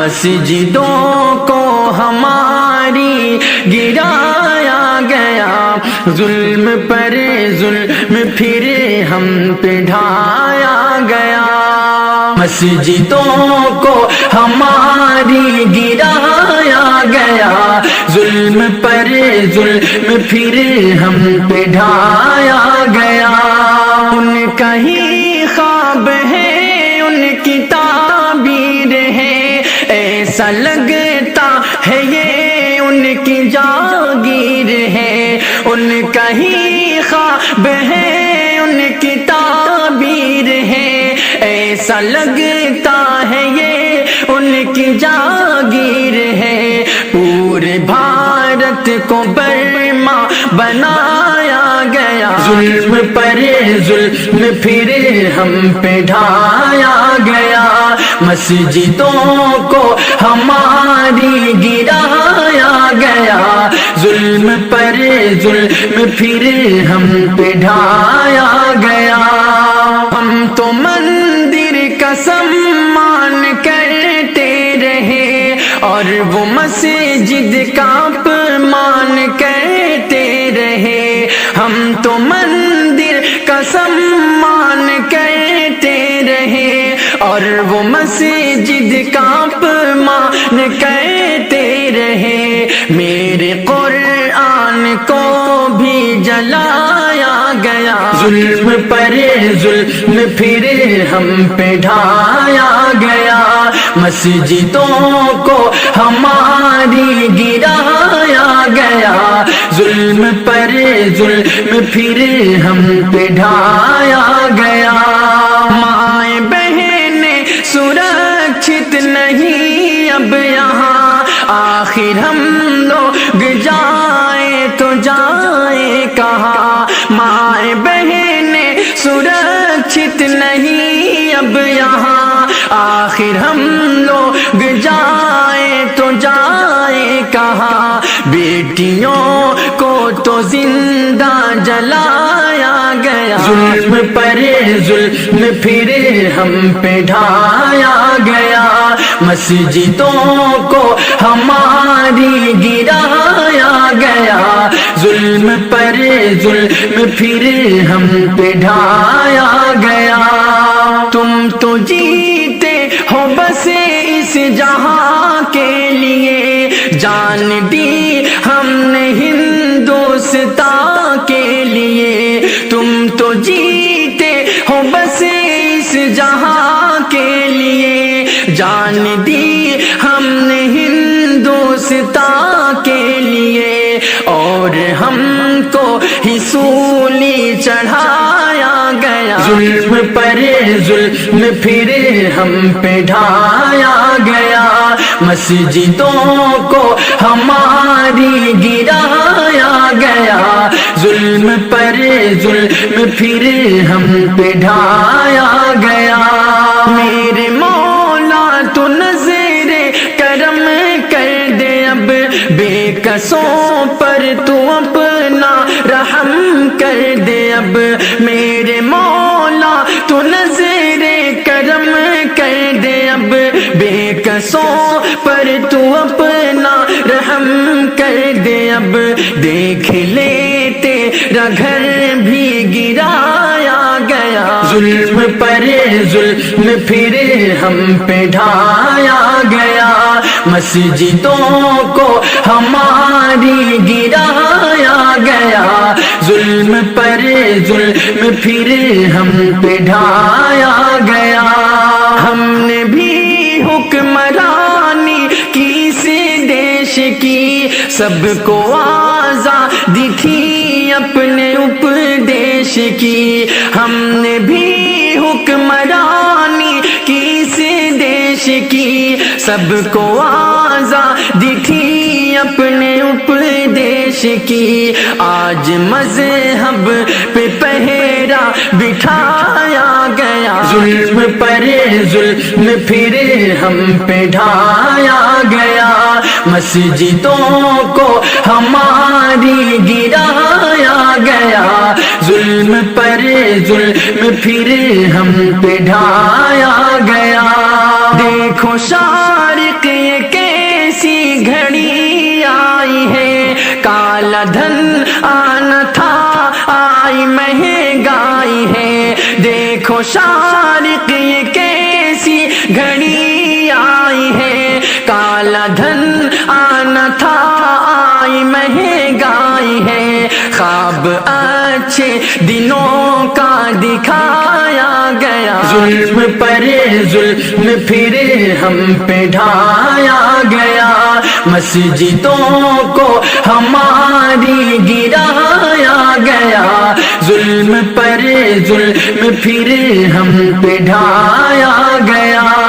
مسجدوں کو ہماری گرایا گیا، ظلم پر ظلم پھر ہم پہ ڈھایا گیا۔ مسجدوں کو ہماری گرایا گیا، ظلم پر ظلم پھر ہم پہ ڈھایا گیا۔ ان کا ہی خواب ہے، ان کی تعبیر ہے، ایسا لگتا ہے یہ ان کی جاگیر ہے۔ ان کا ہی خواب ہے، ان کی تعبیر ہے، ایسا لگتا ہے یہ ان کی جاگیر ہے۔ پورے بھارت کو برما بنایا گیا، ظلم پر ظلم پھر ہم پہ ڈھایا گیا۔ مسجدوں کو ہماری گرایا گیا، ظلم پر ظلم پھر ہم پہ ڈھایا گیا۔ ہم تو مندر کا سمان کرتے رہے اور وہ مسجد کا اپمان کرتے رہے۔ ہم تو مندر کا سمان کرتے رہے اور وہ مسجد کا اپمان کرتے رہے۔ میرے قرآن کو بھی جلایا گیا، ظلم پر ظلم پھر ہم پہ ڈھایا گیا۔ مسجدوں کو ہماری گرایا گیا، ظلم پر ظلم پھر ہم پہ ڈھایا گیا۔ مائیں بہنیں سرکشت نہیں اب یہاں، آخر ہم لوگ جائیں تو جائیں کہاں۔ مائیں بہنیں سرکشت نہیں اب یہاں، آخر ہم لوگ جائیں تو جائیں کہاں۔ بیٹیوں کو تو زندہ جلایا گیا، ظلم پر ظلم پھر ہم پہ ڈھایا گیا۔ مسجدوں کو ہماری گرایا گیا، ظلم پر ظلم پھر ہم پہ ڈھایا گیا۔ تم تو جیتے ہو بس اس جہاں کے لیے، جان دی ہم نے ہندوستان کے لیے۔ تم تو جیتے ہو بس اس جہاں کے لیے، جان دی ہم نے ہندوستان کے لیے۔ اور ہم کو ہی سولی چڑھایا گیا، ظلم پر ظلم پھر ہم پہ ڈھایا گیا۔ مسجدوں کو ہماری گرایا گیا، ظلم پر ظلم پھر ہم پہ ڈھایا گیا۔ میرے مولا تو نظر کرم کر دے، اب بے کسوں پر تو اپنا رحم کر دے۔ اب میرے مولا تو نظر کرم کر دے، اب بے کسوں پر تو اپنا رحم کر دے۔ اب دیکھ لے تیرا گھر بھی گرایا گیا، ظلم پر ظلم پھر ہم پہ ڈھایا گیا۔ مسجدوں کو ہماری گرایا گیا، ظلم پر ظلم پھر ہم پہ ڈھایا گیا۔ ہم نے بھی حکمرانی کی اس دیش کی، سب کو آزادی تھی اپنے اپدیش کی۔ ہم نے بھی حکمرانی کی اس دیش کی، سب کو آزادی تھی اپنے اپدیش کی۔ آج مذہب پہ پہرا بٹھایا گیا، ظلم پر ظلم پھر ہم پہ ڈھایا گیا۔ مسجدوں کو ہماری گرایا گیا، ظلم پر ظلم پھر ہم پہ ڈھایا گیا۔ دیکھو شارق شارق یہ کیسی گھڑی آئی ہے، کالا دھن آنا تھا آئی مہنگائی ہے، خواب اچھے دنوں کا دکھایا گیا، ظلم پر ظلم پھر ہم پہ ڈھایا گیا، مسجدوں کو ہماری گرایا گیا، ظلم پر ظلم پھر ہم پہ ڈھایا گیا۔